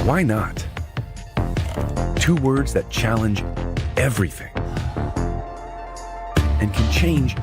Why not? Two words that challenge everything and can change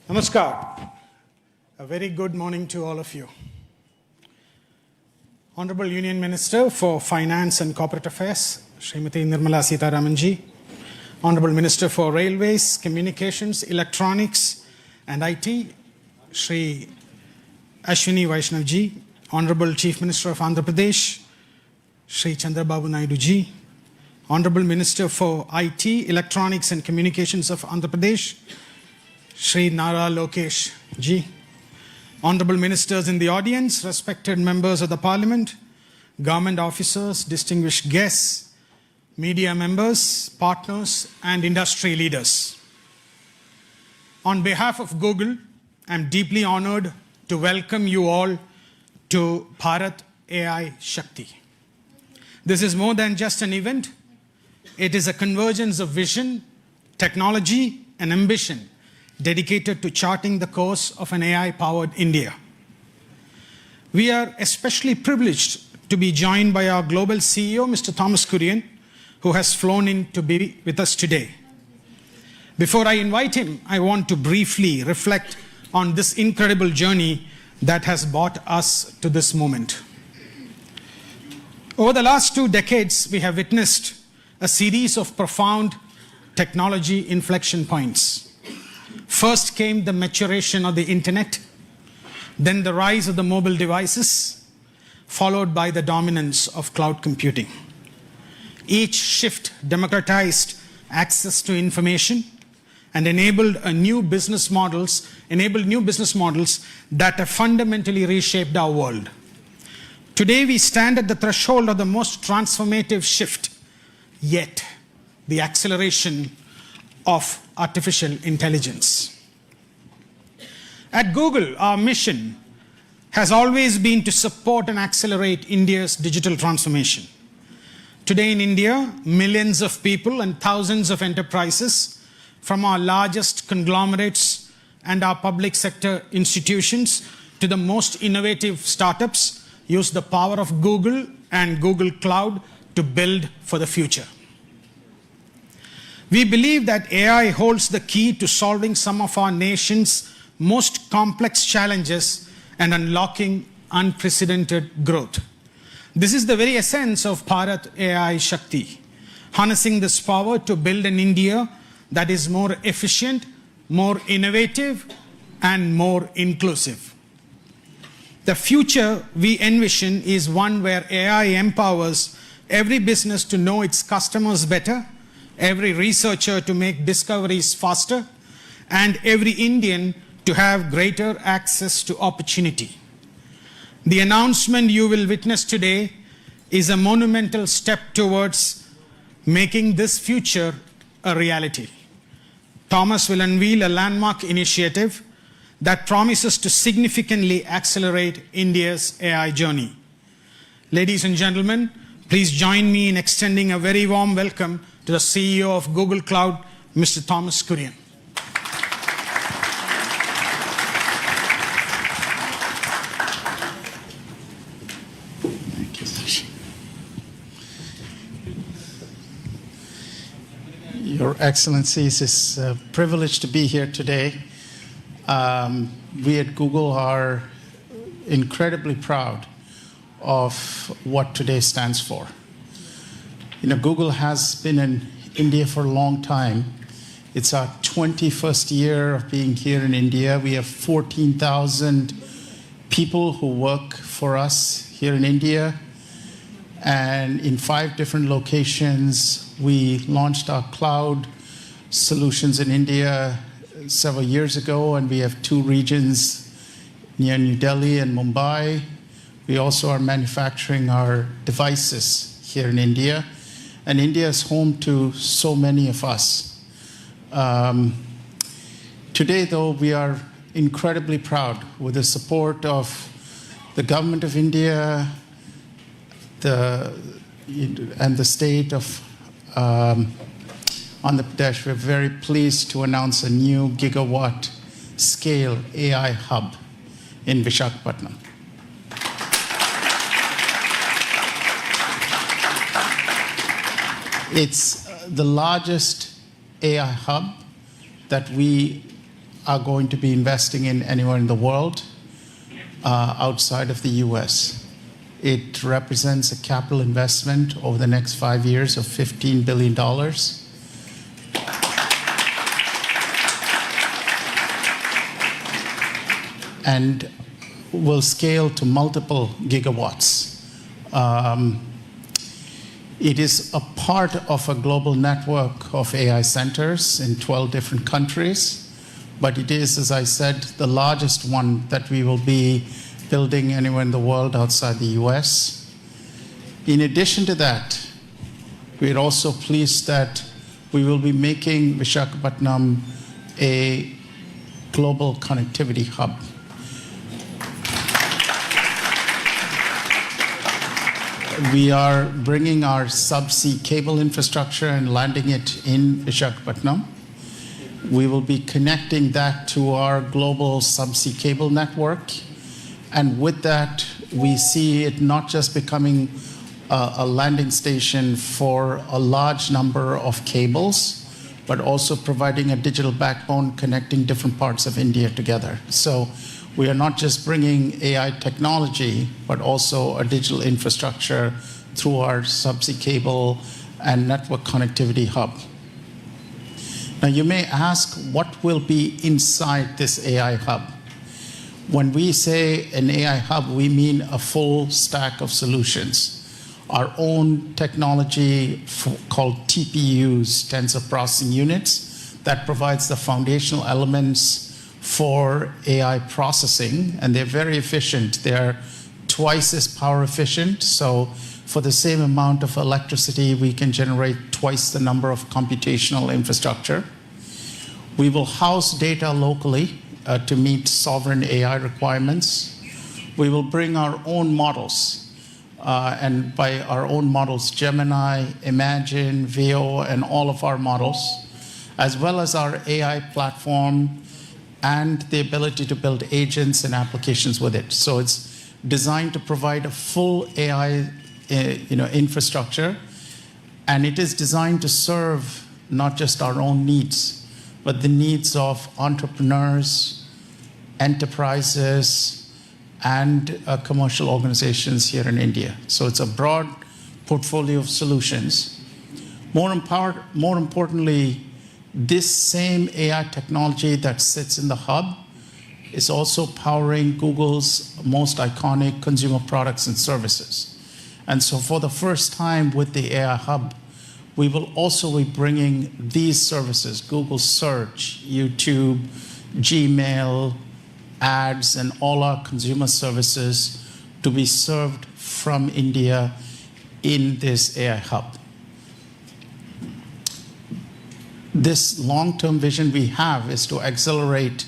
Namaskar. A very good morning to all of you. Honorable Union Minister for Finance and Corporate Affairs, Srimati Nirmala Sitharamanji. Honorable Minister for Railways, Communications, Electronics and IT, Shri Ashwini Vaishnavji. Honorable Chief Minister of Andhra Pradesh, Shri Chandrababu Naidu ji. Honorable Minister for IT, Electronics and Communications of Andhra Pradesh, Shri Nara Lokesh ji. Honorable Ministers in the audience, respected members of the Parliament, government officers, distinguished guests, media members, partners, and industry leaders. On behalf of Google, I'm deeply honored to welcome you all to Bharat AI Shakti. This is more than just an event. It is a convergence of vision, technology, and ambition dedicated to charting the course of an AI-powered India. We are especially privileged to be joined by our global CEO, Mr. Thomas Kurian, who has flown in to be with us today. Before I invite him, I want to briefly reflect on this incredible journey that has brought us to this moment. Over the last 2 decades, we have witnessed a series of profound technology inflection points. First came the maturation of the internet, then the rise of the mobile devices, followed by the dominance of cloud computing. Each shift democratized access to information and enabled new business models that have fundamentally reshaped our world. Today we stand at the threshold of the most transformative shift yet, the acceleration of artificial intelligence. At Google, our mission has always been to support and accelerate India's digital transformation. Today in India, millions of people and thousands of enterprises, from our largest conglomerates and our public sector institutions to the most innovative startups, use the power of Google and Google Cloud to build for the future. We believe that AI holds the key to solving some of our nation's most complex challenges and unlocking unprecedented growth. This is the very essence of Bharat AI Shakti, harnessing this power to build an India that is more efficient, more innovative, and more inclusive. The future we envision is one where AI empowers every business to know its customers better, every researcher to make discoveries faster, and every Indian to have greater access to opportunity. The announcement you will witness today is a monumental step towards making this future a reality. Thomas will unveil a landmark initiative that promises to significantly accelerate India's AI journey. Ladies and gentlemen, please join me in extending a very warm welcome to the CEO of Google Cloud, Mr. Thomas Kurian. Thank you, Sashi. Your Excellencies, it's a privilege to be here today. We at Google are incredibly proud of what today stands for. You know, Google has been in India for a long time. It's our 21st year of being here in India. We have 14,000 people who work for us here in India. And in 5 different locations, we launched our cloud solutions in India several years ago, and we have 2 regions near New Delhi and Mumbai. We also are manufacturing our devices here in India. And India is home to so many of us. Today, though, we are incredibly proud with the support of the government of India and the state of Andhra Pradesh. We're very pleased to announce a new gigawatt scale AI hub in Visakhapatnam. It's the largest AI hub that we are going to be investing in anywhere in the world outside of the US. It represents a capital investment over the next 5 years of $15 billion. And will scale to multiple gigawatts. It is a part of a global network of AI centers in 12 different countries, but it is, as I said, the largest one that we will be building anywhere in the world outside the US. In addition to that, we're also pleased that we will be making Visakhapatnam a global connectivity hub. We are bringing our subsea cable infrastructure and landing it in Visakhapatnam. We will be connecting that to our global subsea cable network. And with that, we see it not just becoming a landing station for a large number of cables, but also providing a digital backbone connecting different parts of India together. So we are not just bringing AI technology, but also a digital infrastructure through our subsea cable and network connectivity hub. Now, you may ask, what will be inside this AI hub? When we say an AI hub, we mean a full stack of solutions. Our own technology called TPUs, tensor processing units, that provides the foundational elements for AI processing, and they're very efficient. They're twice as power efficient, so for the same amount of electricity, we can generate twice the number of computational infrastructure. We will house data locally to meet sovereign AI requirements. We will bring our own models, and by our own models, Gemini, Imagine, Veo, and all of our models, as well as our AI platform and the ability to build agents and applications with it. So it's designed to provide a full AI infrastructure, and it is designed to serve not just our own needs, but the needs of entrepreneurs, enterprises, and commercial organizations here in India. So it's a broad portfolio of solutions. More importantly, this same AI technology that sits in the hub is also powering Google's most iconic consumer products and services. And so for the first time with the AI hub, we will also be bringing these services, Google Search, YouTube, Gmail, ads, and all our consumer services to be served from India in this AI hub. This long-term vision we have is to accelerate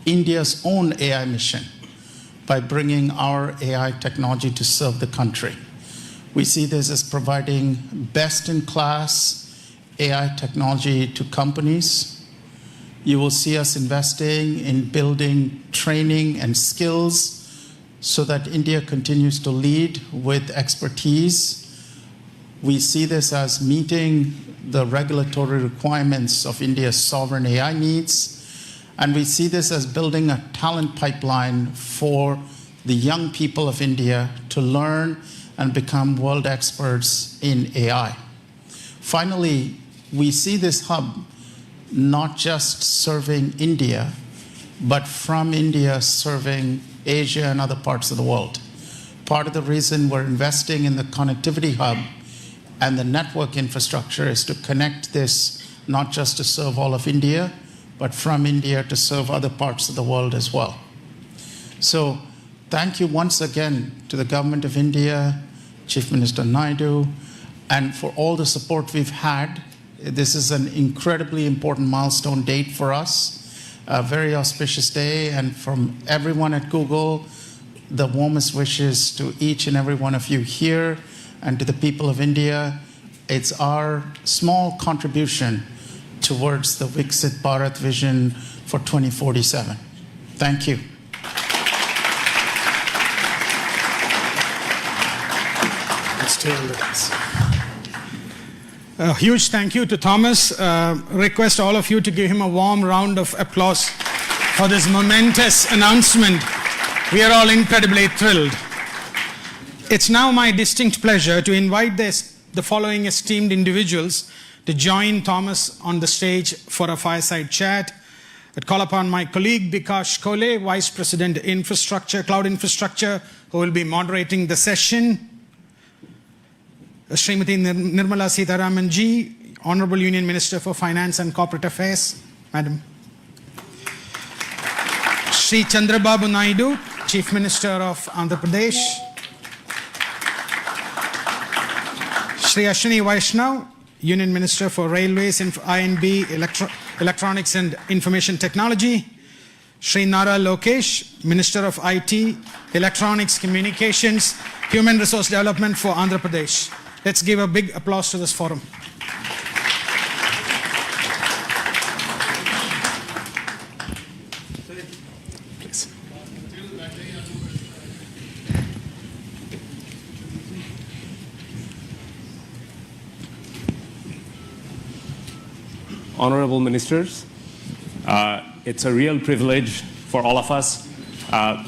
India's own AI mission by bringing our AI technology to serve the country. We see this as providing best-in-class AI technology to companies. You will see us investing in building training and skills so that India continues to lead with expertise. We see this as meeting the regulatory requirements of India's sovereign AI needs. And we see this as building a talent pipeline for the young people of India to learn and become world experts in AI. Finally, we see this hub not just serving India, but from India serving Asia and other parts of the world. Part of the reason we're investing in the connectivity hub and the network infrastructure is to connect this not just to serve all of India, but from India to serve other parts of the world as well. So thank you once again to the Government of India, Chief Minister Naidu, and for all the support we've had. This is an incredibly important milestone date for us, a very auspicious day, and from everyone at Google, the warmest wishes to each and every one of you here and to the people of India. It's our small contribution towards the Viksit Bharat vision for 2047. Thank you. A huge thank you to Thomas. Request all of you to give him a warm round of applause for this momentous announcement. We are all incredibly thrilled. It's now my distinct pleasure to invite the following esteemed individuals to join Thomas on the stage for a fireside chat. I'd call upon my colleague Bikash Kole, Vice President Infrastructure, Cloud Infrastructure, who will be moderating the session. Srimati Nirmala Sitharaman ji, Honorable Union Minister for Finance and Corporate Affairs. Madam. Shri Chandrababu Naidu, Chief Minister of Andhra Pradesh. Shri Ashwini Vaishnaw, Union Minister for Railways, I&B, Electronics and Information Technology. Shri Nara Lokesh, Minister of IT, Electronics, Communications, Human Resource Development for Andhra Pradesh. Let's give a big applause to this forum. Please. Honorable Ministers, it's a real privilege for all of us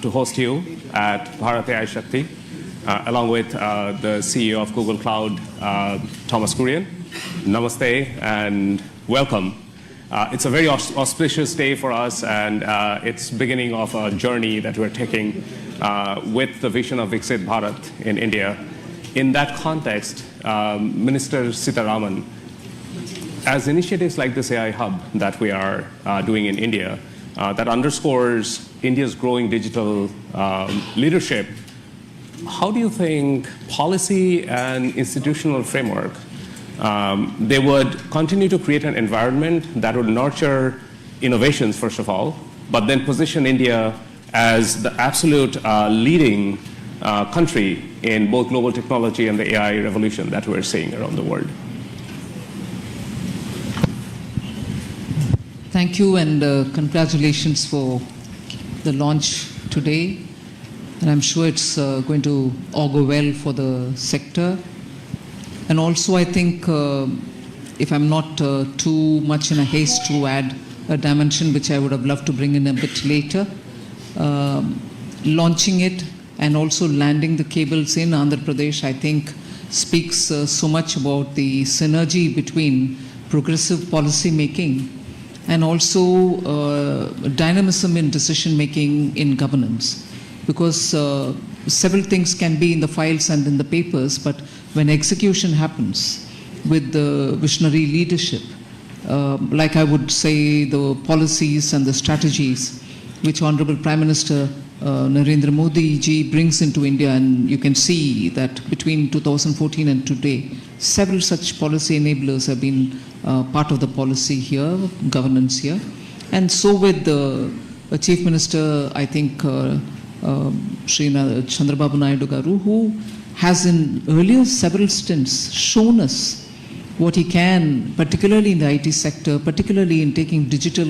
to host you at Bharat AI Shakti, along with the CEO of Google Cloud, Thomas Kurian. Namaste and welcome. It's a very auspicious day for us, and it's beginning of a journey that we're taking with the vision of Viksit Bharat in India. In that context, Minister Sitaraman, as initiatives like this AI Hub that we are doing in India, that underscores India's growing digital leadership, how do you think policy and institutional framework they would continue to create an environment that would nurture innovations, first of all, but then position India as the absolute leading country in both global technology and the AI revolution that we're seeing around the world? Thank you, and congratulations for the launch today. And I'm sure it's going to augur well for the sector. And also, I think, if I'm not too much in a haste to add a dimension which I would have loved to bring in a bit later, launching it and also landing the cables in Andhra Pradesh, I think, speaks so much about the synergy between progressive policy making and also dynamism in decision making in governance. Because several things can be in the files and in the papers, but when execution happens with the visionary leadership, like I would say the policies and the strategies which Honorable Prime Minister Narendra Modi ji brings into India, and you can see that between 2014 and today, several such policy enablers have been part of the policy here, governance here. And so with the Chief Minister, I think, Shri Chandrababu Naidu Garu, who has in earlier several stints shown us what he can, particularly in the IT sector, particularly in taking digital,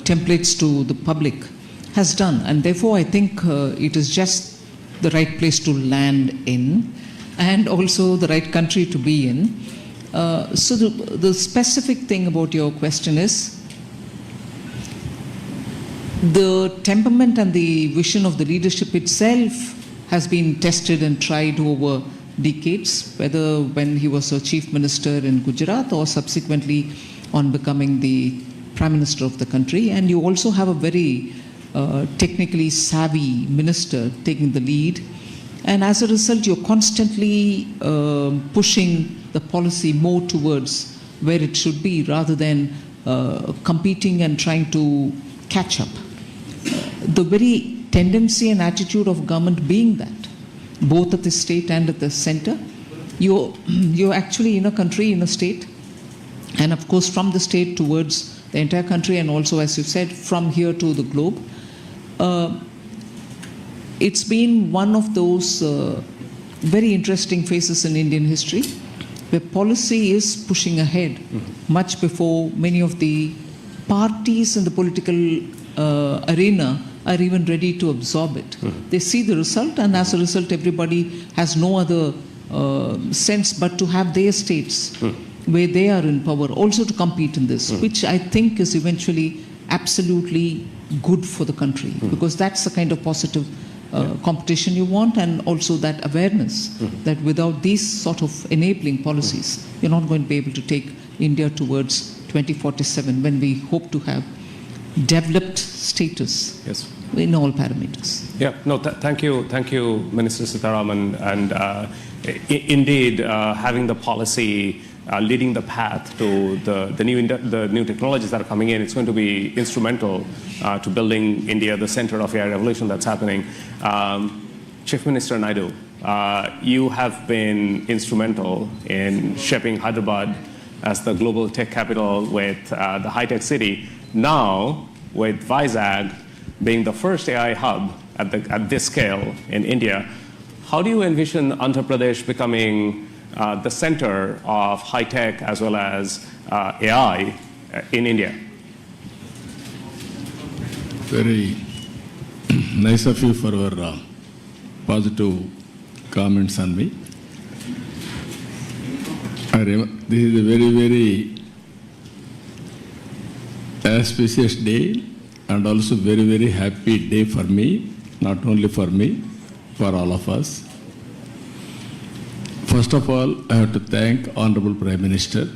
templates to the public, has done. And therefore, I think it is just the right place to land in, and also the right country to be in. So the specific thing about your question is, the temperament and the vision of the leadership itself has been tested and tried over decades, whether when he was a chief minister in Gujarat or subsequently on becoming the prime minister of the country. And you also have a very technically savvy minister taking the lead. And as a result, you're constantly pushing the policy more towards where it should be, rather than competing and trying to catch up. The very tendency and attitude of government being that, both at the state and at the center, you're actually in a country, in a state, and of course from the state towards the entire country, and also, as you said, from here to the globe. It's been one of those very interesting phases in Indian history, where policy is pushing ahead much before many of the parties in the political arena are even ready to absorb it. They see the result, and as a result, everybody has no other sense but to have their states where they are in power also to compete in this, which I think is eventually absolutely good for the country, because that's the kind of positive competition you want, and also that awareness that without these sort of enabling policies, you're not going to be able to take India towards 2047, when we hope to have developed status in all parameters. Yeah, no, thank you, Minister Sitaraman. And indeed, having the policy leading the path to the new technologies that are coming in, it's going to be instrumental to building India, the center of AI revolution that's happening. Chief Minister Naidu, you have been instrumental in shaping Hyderabad as the global tech capital with the high-tech city. Now, with Vizag being the first AI hub at this scale in India, how do you envision Andhra Pradesh becoming the center of high-tech as well as AI in India? Very nice of you for your positive comments on me. This is a very, very auspicious day, and also very, very happy day for me, not only for me, for all of us. First of all, I have to thank Honorable Prime Minister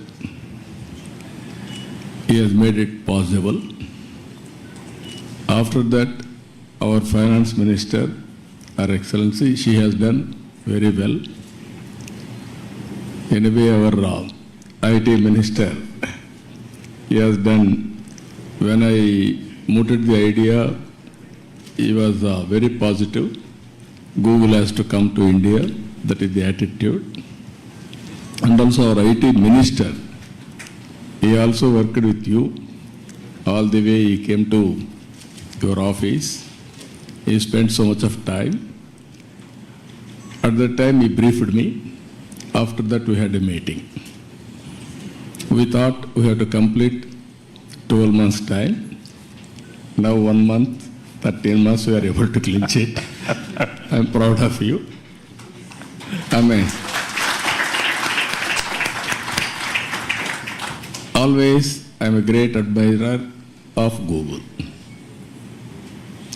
he has made it possible. After that, our finance minister, Her Excellency, she has done very well. Anyway, our IT minister, he has done, when I mooted the idea, he was very positive. Google has to come to India, that is the attitude. And also our IT minister, he also worked with you. All the way he came to your office. He spent so much of time. At that time he briefed me. After that we had a meeting. We thought we had to complete 12 months time. Now 1 month, 13 months we are able to clinch it. I am proud of you. Amen. Always I am a great admirer of Google.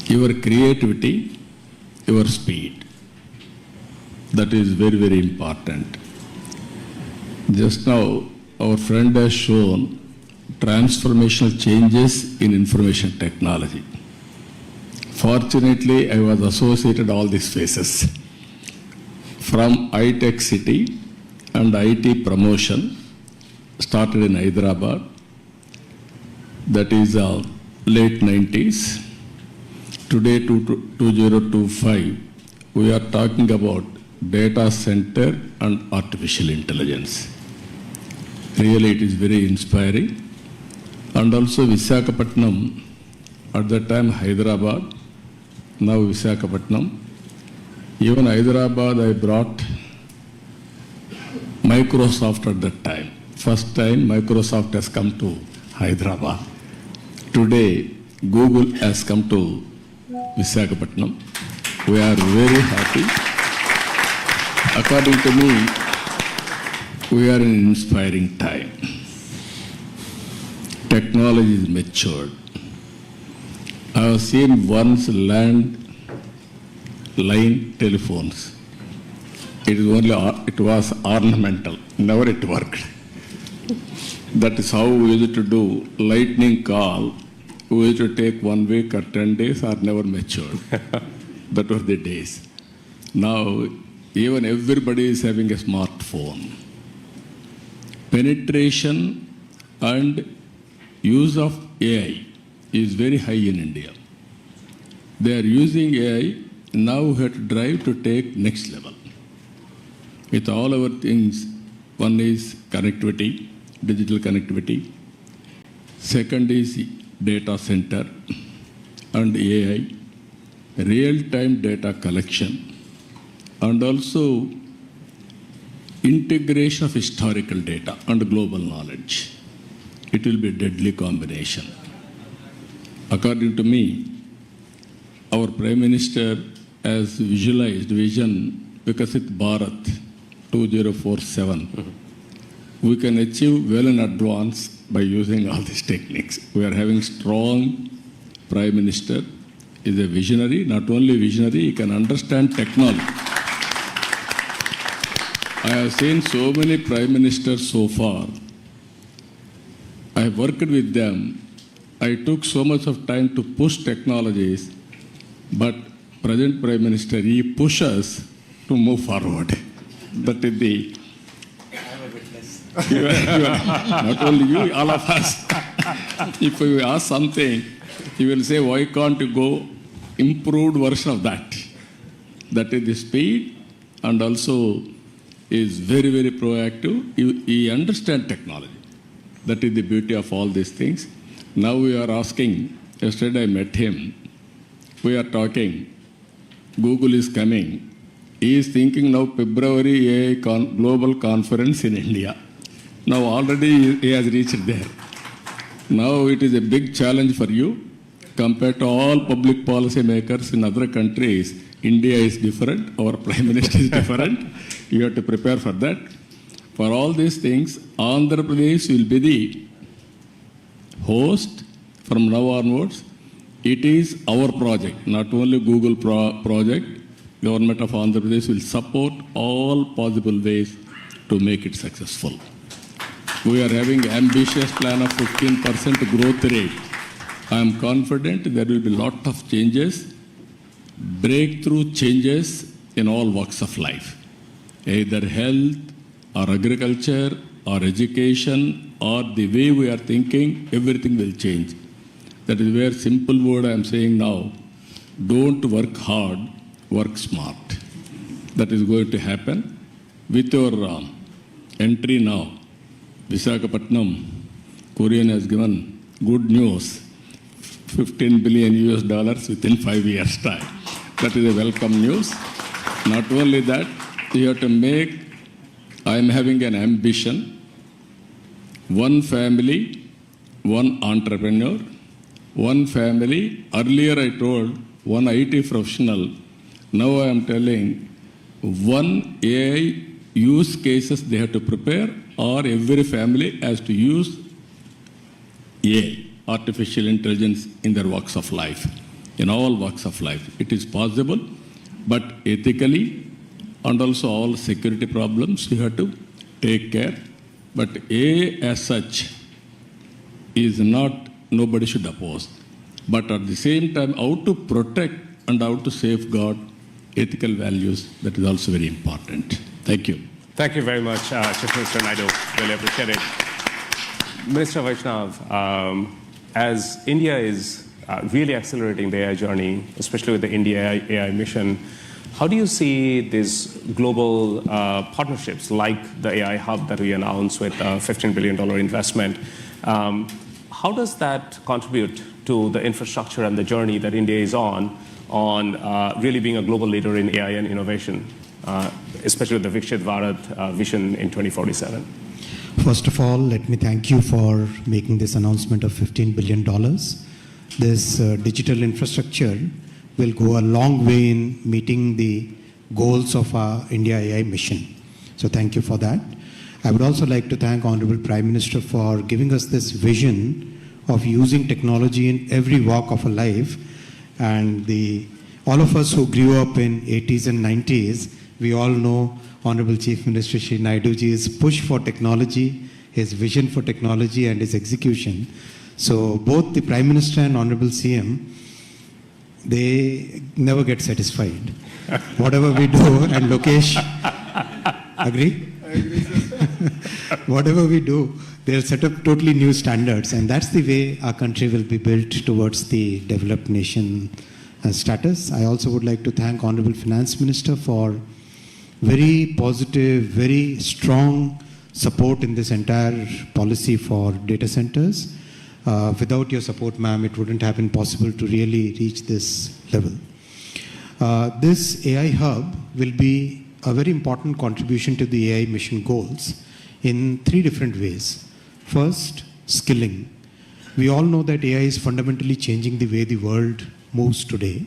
Your creativity, your speed, that is very, very important. Just now, our friend has shown transformational changes in information technology. Fortunately, I was associated all these phases. From iTech City and IT promotion, started in Hyderabad, that is late 90s. Today, 2025, we are talking about data center and artificial intelligence. Really, it is very inspiring. And also Visakhapatnam, at that time Hyderabad, now Visakhapatnam. Even Hyderabad, I brought Microsoft at that time. First time Microsoft has come to Hyderabad. Today, Google has come to Visakhapatnam. We are very happy. According to me, we are in an inspiring time. Technology is matured. I have seen once landline telephones. It was ornamental. Never it worked. That is how we used to do lightning call. We used to take 1 week or 10 days or never matured. That were the days. Now, even everybody is having a smartphone. Penetration and use of AI is very high in India. They are using AI, now we have to drive to take next level. With all our things, one is connectivity, digital connectivity. Second is data center and AI, real-time data collection, and also integration of historical data and global knowledge. It will be a deadly combination. According to me, our Prime Minister has visualized vision Viksit Bharat 2047. We can achieve well in advance by using all these techniques. We are having strong Prime Minister, is a visionary, not only visionary, he can understand technology. I have seen so many Prime Ministers so far. I have worked with them. I took so much of time to push technologies, but present Prime Minister, he pushes to move forward. That is the... not only you, all of us. If you ask something, he will say, why can't you go improved version of that? That is the speed, and also is very, very proactive. He understands technology. That is the beauty of all these things. Now we are asking, yesterday I met him, we are talking, Google is coming. He is thinking now February AI global conference in India. Now already he has reached there. Now it is a big challenge for you. Compared to all public policy makers in other countries, India is different, our Prime Minister is different. You have to prepare for that. For all these things, Andhra Pradesh will be the host from now onwards. It is our project, not only Google project. Government of Andhra Pradesh will support all possible ways to make it successful. We are having ambitious plan of 15% growth rate. I am confident there will be lot of changes, breakthrough changes in all walks of life, either health or agriculture or education or the way we are thinking, everything will change. That is where simple word I am saying now, don't work hard, work smart. That is going to happen. With your entry now, Visakhapatnam, Korean has given good news, $15 billion within 5 years' time. That is a welcome news. Not only that, you have to make, I am having an ambition, one family, one entrepreneur, one family. Earlier I told one IT professional, now I am telling one AI use cases they have to prepare, or every family has to use AI, artificial intelligence, in their walks of life, in all walks of life. It is possible, but ethically and also all security problems you have to take care. But AI as such is not, nobody should oppose. But at the same time, how to protect and how to safeguard ethical values, that is also very important. Thank you. Thank you very much, Chief Minister Naidu. Really appreciate it. Minister Vaishnav, as India is really accelerating the AI journey, especially with the India AI mission, how do you see these global partnerships like the AI hub that we announced with a $15 billion investment? How does that contribute to the infrastructure and the journey that India is on really being a global leader in AI and innovation, especially with the Viksit Bharat vision in 2047? First of all, let me thank you for making this announcement of $15 billion. This digital infrastructure will go a long way in meeting the goals of our India AI mission. So thank you for that. I would also like to thank Honorable Prime Minister for giving us this vision of using technology in every walk of our life. And all of us who grew up in 80s and 90s, we all know Honorable Chief Minister Shri Naiduji's push for technology, his vision for technology and his execution. So both the Prime Minister and Honorable CM, they never get satisfied. Whatever we do, and Lokesh, agree? I agree, sir. Whatever we do, they'll set up totally new standards, and that's the way our country will be built towards the developed nation status. I also would like to thank Honorable Finance Minister for very positive, very strong support in this entire policy for data centers. Without your support, ma'am, it wouldn't have been possible to really reach this level. This AI hub will be a very important contribution to the AI mission goals in 3 different ways. First, skilling. We all know that AI is fundamentally changing the way the world moves today.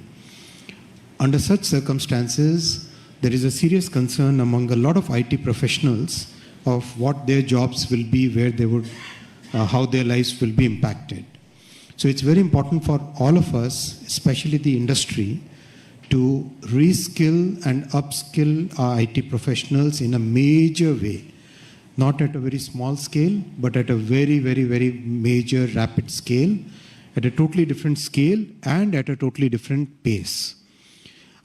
Under such circumstances, there is a serious concern among a lot of IT professionals of what their jobs will be, where they would, how their lives will be impacted. So it's very important for all of us, especially the industry, to reskill and upskill our IT professionals in a major way. Not at a very small scale, but at a very, very, very major, rapid scale, at a totally different scale and at a totally different pace.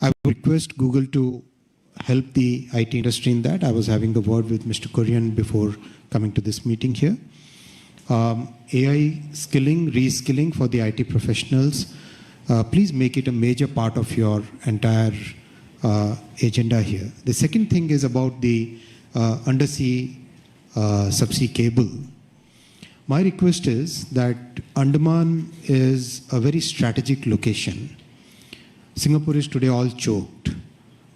I would request Google to help the IT industry in that. I was having the word with Mr. Kurian before coming to this meeting here. AI skilling, reskilling for the IT professionals, please make it a major part of your entire agenda here. The second thing is about the undersea subsea cable. My request is that Andaman is a very strategic location. Singapore is today all choked.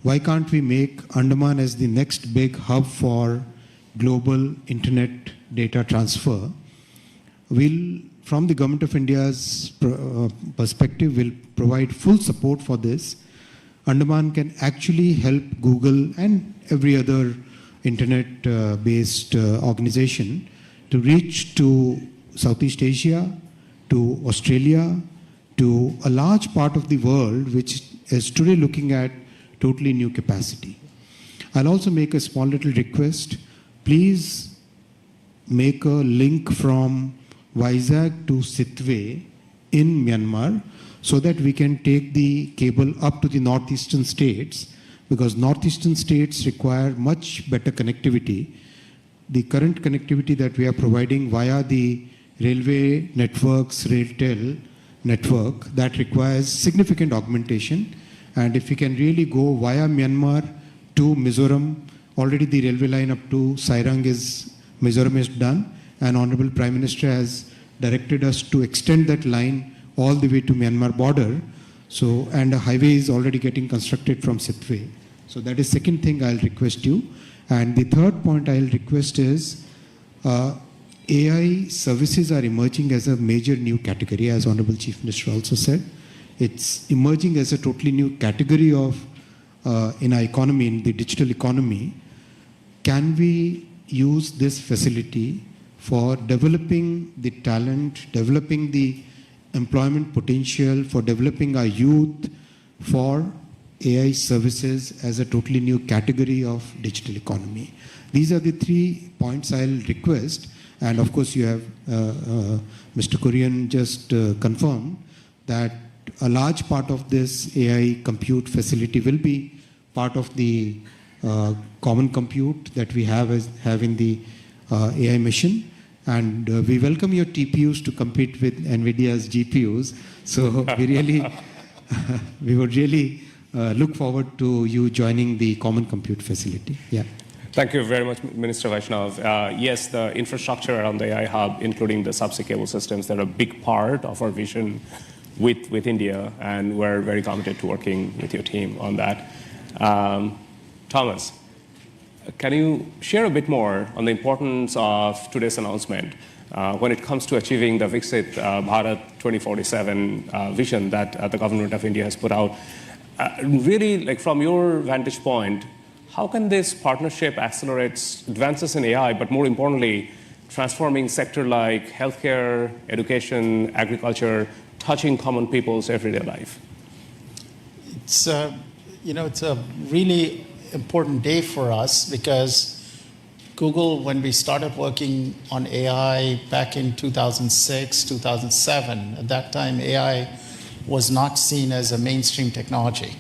Why can't we make Andaman as the next big hub for global internet data transfer? We'll, from the Government of India's perspective, will provide full support for this. Andaman can actually help Google and every other internet-based organization to reach to Southeast Asia, to Australia, to a large part of the world which is today looking at totally new capacity. I'll also make a small little request. Please make a link from Vizag to Sitwe in Myanmar so that we can take the cable up to the northeastern states, because northeastern states require much better connectivity. The current connectivity that we are providing via the railway networks, RailTel network, that requires significant augmentation. And if we can really go via Myanmar to Mizoram, already the railway line up to Sairang Mizoram is done, and Honorable Prime Minister has directed us to extend that line all the way to Myanmar border. So, and a highway is already getting constructed from Sitwe. So that is second thing I'll request you. And the third point I'll request is AI services are emerging as a major new category, as Honorable Chief Minister also said. It's emerging as a totally new category of in our economy, in the digital economy. Can we use this facility for developing the talent, developing the employment potential, for developing our youth, for AI services as a totally new category of digital economy? These are the 3 points I'll request. And of course, you have Mr. Kurian just confirmed that a large part of this AI compute facility will be part of the common compute that we have in the AI mission. And we welcome your TPUs to compete with NVIDIA's GPUs. So we would really look forward to you joining the common compute facility. Yeah. Thank you very much, Minister Vaishnav. Yes, the infrastructure around the AI hub, including the subsea cable systems, they're a big part of our vision with India, and we're very committed to working with your team on that. Thomas, can you share a bit more on the importance of today's announcement when it comes to achieving the Viksit Bharat 2047 vision that the government of India has put out? Really, like from your vantage point, how can this partnership accelerate advances in AI, but more importantly, transforming sector like healthcare, education, agriculture, touching common people's everyday life? It's a really important day for us because Google, when we started working on AI back in 2006, 2007, at that time AI was not seen as a mainstream technology.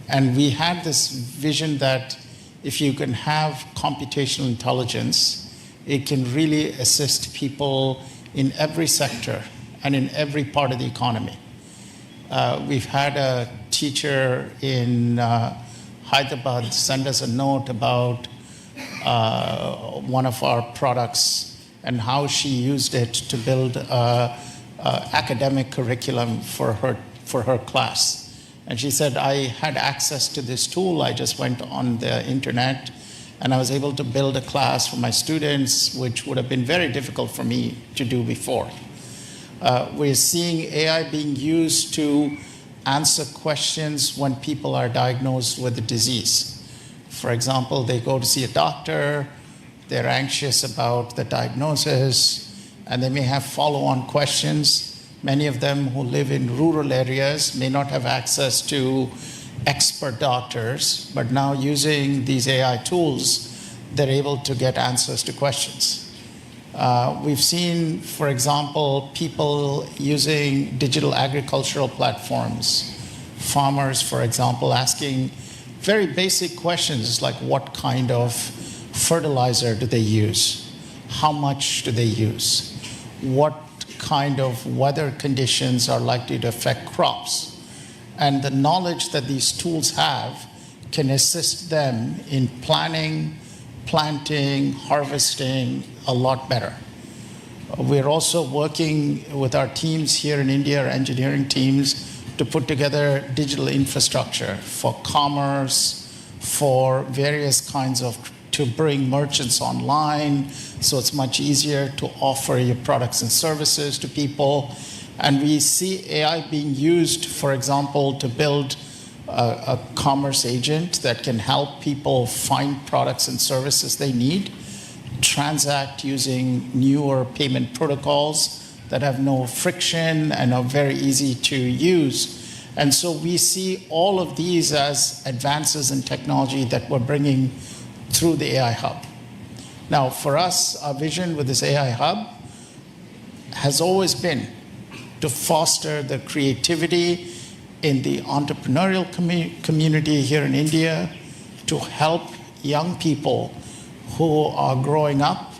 And we had this vision that if you can have computational intelligence, it can really assist people in every sector and in every part of the economy. We've had a teacher in Hyderabad send us a note about one of our products and how she used it to build academic curriculum for her class. And she said, I had access to this tool. I just went on the internet and I was able to build a class for my students, which would have been very difficult for me to do before. We're seeing AI being used to answer questions when people are diagnosed with a disease. For example, they go to see a doctor, they're anxious about the diagnosis, and they may have follow-on questions. Many of them who live in rural areas may not have access to expert doctors, but now using these AI tools, they're able to get answers to questions. We've seen, for example, people using digital agricultural platforms, farmers, for example, asking very basic questions like what kind of fertilizer do they use? How much do they use? What kind of weather conditions are likely to affect crops? And the knowledge that these tools have can assist them in planning, planting, harvesting a lot better. We're also working with our teams here in India, our engineering teams, to put together digital infrastructure for commerce, for various kinds of, to bring merchants online, so it's much easier to offer your products and services to people. And we see AI being used, for example, to build a commerce agent that can help people find products and services they need, transact using newer payment protocols that have no friction and are very easy to use. And so we see all of these as advances in technology that we're bringing through the AI Hub. Now, for us, our vision with this AI hub has always been to foster the creativity in the entrepreneurial community here in India, to help young people who are growing up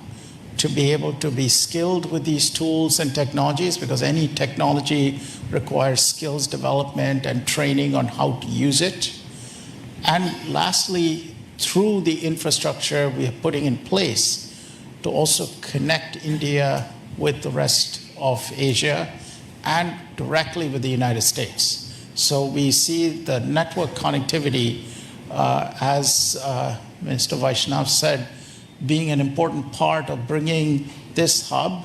to be able to be skilled with these tools and technologies, because any technology requires skills development and training on how to use it. And lastly, through the infrastructure we are putting in place to also connect India with the rest of Asia and directly with the United States. So we see the network connectivity, as Minister Vaishnav said, being an important part of bringing this hub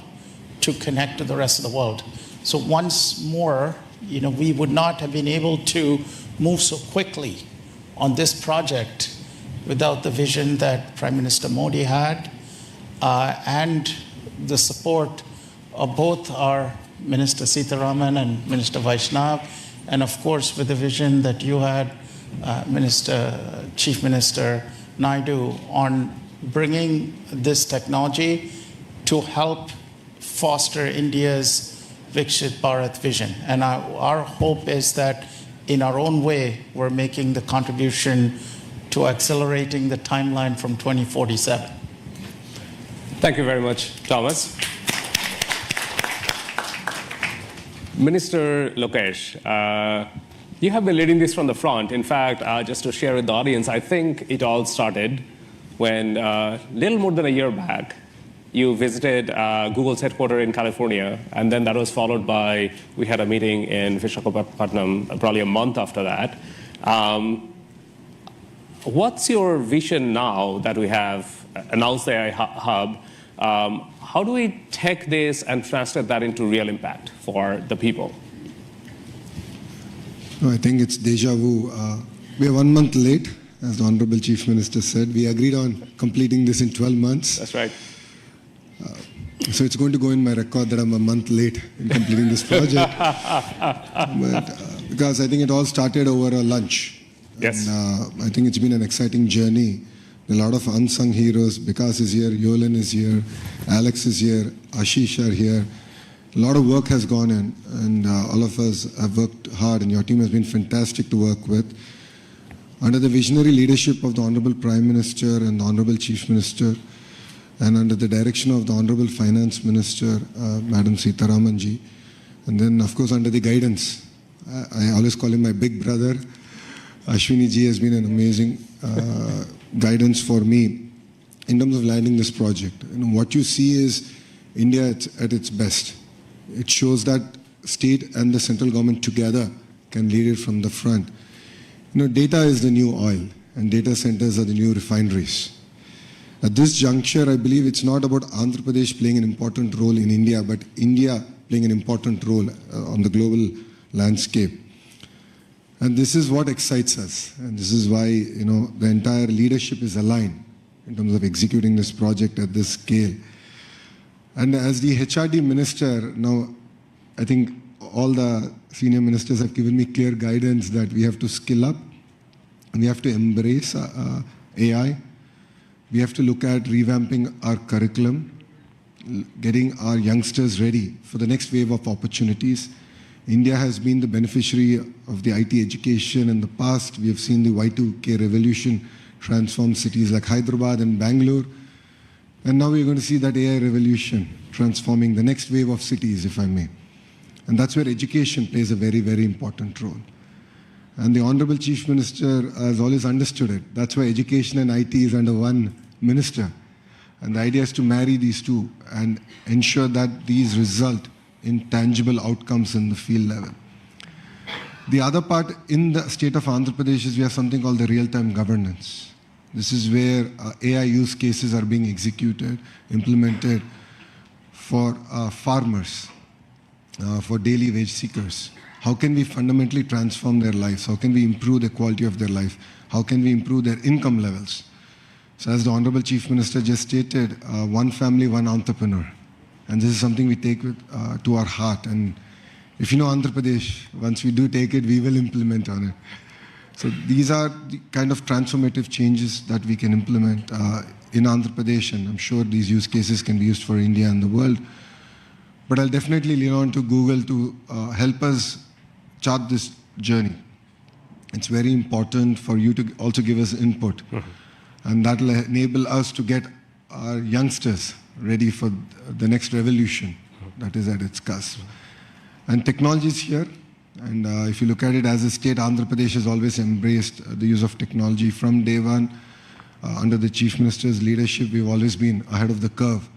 to connect to the rest of the world. So once more, we would not have been able to move so quickly on this project without the vision that Prime Minister Modi had, and the support of both our Minister Sitharaman and Minister Vaishnav, and of course with the vision that you had, Chief Minister Naidu, on bringing this technology to help foster India's Viksit Bharat vision. And our hope is that in our own way, we're making the contribution to accelerating the timeline from 2047. Thank you very much, Thomas. Minister Lokesh, you have been leading this from the front. In fact, just to share with the audience, I think it all started when little more than a year back, you visited Google's headquarters in California, and then that was followed by, we had a meeting in Visakhapatnam probably a month after that. What's your vision now that we have announced the AI hub? How do we take this and translate that into real impact for the people? No, I think it's deja vu. We are 1 month late, as the Honorable Chief Minister said. We agreed on completing this in 12 months. That's right. So it's going to go in my record that I'm a month late in completing this project. Because I think it all started over a lunch. Yes. And, I think it's been an exciting journey. A lot of unsung heroes. Vikas is here, Yolan is here, Alex is here, Ashish are here. A lot of work has gone in, and all of us have worked hard, and your team has been fantastic to work with. Under the visionary leadership of the Honorable Prime Minister and the Honorable Chief Minister, and under the direction of the Honorable Finance Minister, Madam Sitharaman ji, and then of course under the guidance, I always call him my big brother, Ashwini ji has been an amazing guidance for me in terms of landing this project. What you see is India at its best. It shows that state and the central government together can lead it from the front. Data is the new oil, and data centers are the new refineries. At this juncture, I believe it's not about Andhra Pradesh playing an important role in India, but India playing an important role on the global landscape. And this is what excites us, and this is why the entire leadership is aligned in terms of executing this project at this scale. And as the HRD minister, now I think all the senior ministers have given me clear guidance that we have to skill up, and we have to embrace AI. We have to look at revamping our curriculum, getting our youngsters ready for the next wave of opportunities. India has been the beneficiary of the IT education in the past. We have seen the Y2K revolution transform cities like Hyderabad and Bangalore. And now we're going to see that AI revolution transforming the next wave of cities, if I may. And that's where education plays a very, very important role. And the Honorable Chief Minister has always understood it. That's why education and IT is under one minister. And the idea is to marry these two and ensure that these result in tangible outcomes in the field level. The other part in the state of Andhra Pradesh is we have something called the real-time governance. This is where AI use cases are being executed, implemented for farmers, for daily wage seekers. How can we fundamentally transform their lives? How can we improve the quality of their life? How can we improve their income levels? So as the Honorable Chief Minister just stated, one family, one entrepreneur. And this is something we take to our heart. And if you know Andhra Pradesh, once we do take it, we will implement on it. So these are the kind of transformative changes that we can implement in Andhra Pradesh, and I'm sure these use cases can be used for India and the world. But I'll definitely lean on to Google to help us chart this journey. It's very important for you to also give us input. And that will enable us to get our youngsters ready for the next revolution that is at its cusp. And technology is here. And if you look at it as a state, Andhra Pradesh has always embraced the use of technology from day one. Under the Chief Minister's leadership, we've always been ahead of the curve.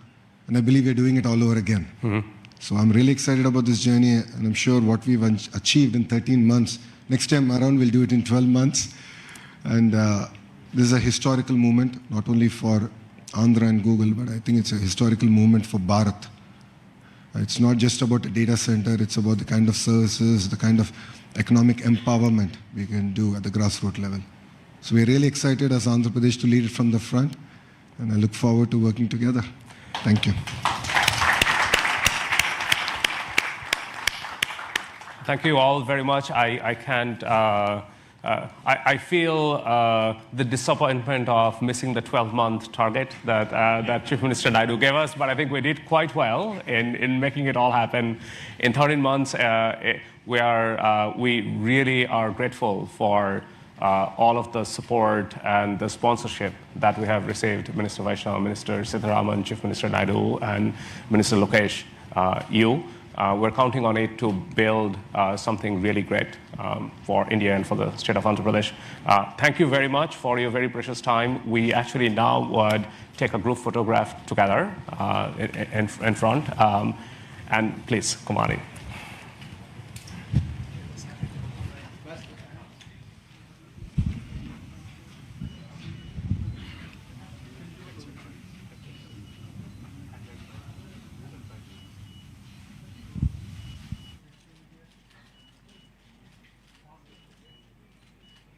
And I believe we're doing it all over again. So I'm really excited about this journey, and I'm sure what we've achieved in 13 months, next time around we'll do it in 12 months. And this is a historical moment, not only for Andhra and Google, but I think it's a historical moment for Bharat. It's not just about a data center, it's about the kind of services, the kind of economic empowerment we can do at the grassroots level. So we're really excited as Andhra Pradesh to lead it from the front, and I look forward to working together. Thank you. Thank you all very much. I feel the disappointment of missing the 12-month target that Chief Minister Naidu gave us, but I think we did quite well in making it all happen. In 13 months, we really are grateful for all of the support and the sponsorship that we have received. Minister Vaishnav, Minister Sitharaman, Chief Minister Naidu, and Minister Lokesh, we're counting on it to build something really great for India and for the state of Andhra Pradesh. Thank you very much for your very precious time. We actually now would take a group photograph together in front. And please, Kumari.